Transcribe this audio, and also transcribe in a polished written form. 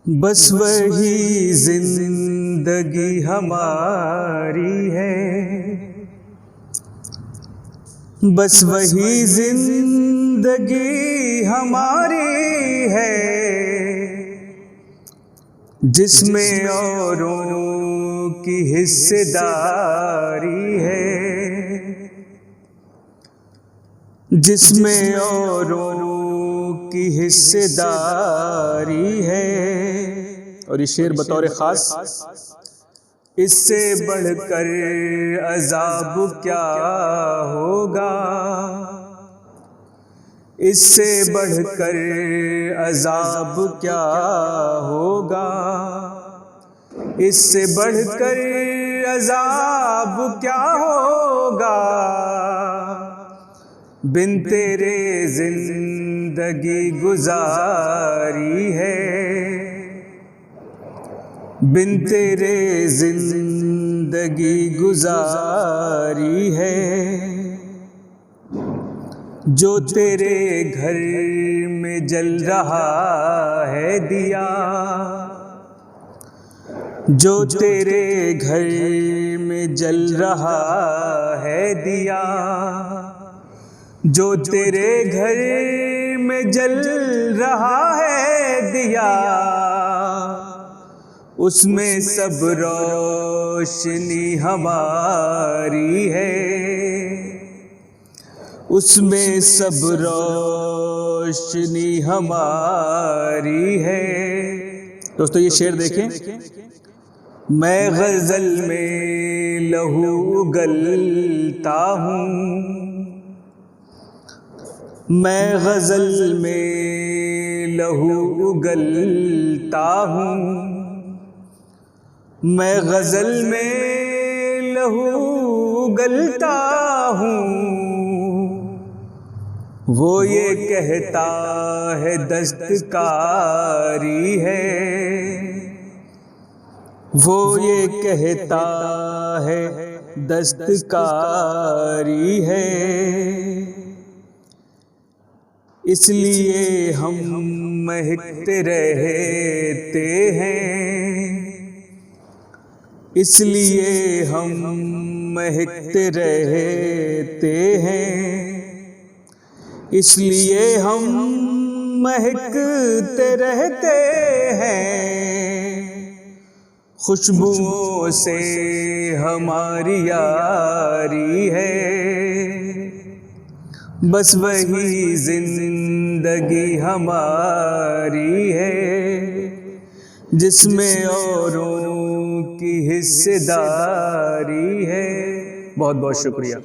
बस वही जिंदगी हमारी है, बस वही जिंदगी हमारी है, जिसमें औरों की हिस्सेदारी है, जिसमें औरों की हिस्सेदारी है। और ये शेर बतौर खास, इससे बढ़कर अजाब क्या होगा, इससे बढ़कर अजाब क्या होगा, इससे बढ़कर अजाब क्या होगा, बिन तेरे जिंदगी गुजारी है, बिन तेरे जिंदगी गुजारी है। जो तेरे घर में जल रहा है दिया, जो तेरे घर में जल रहा है दिया, जो तेरे घर में जल रहा है दिया, उसमें सब रोशनी हमारी है, उसमें सब रोशनी हमारी है। दोस्तों ये शेर देखें, मैं गजल में लहू उगलता हूँ, मैं गजल में लहू उगलता हूँ, मैं गजल में लहू उगलता हूँ। वो ये कहता है दस्तकारी है, वो ये कहता है दस्तकारी है, इसलिए हम महकते रहते हैं, इसलिए हम महकते रहते हैं, इसलिए हम महकते रहते हैं। खुशबुओं से हमारी यारी है, बस वही जिंदगी हमारी है, जिसमें औरों की हिस्सेदारी है। बहुत बहुत शुक्रिया।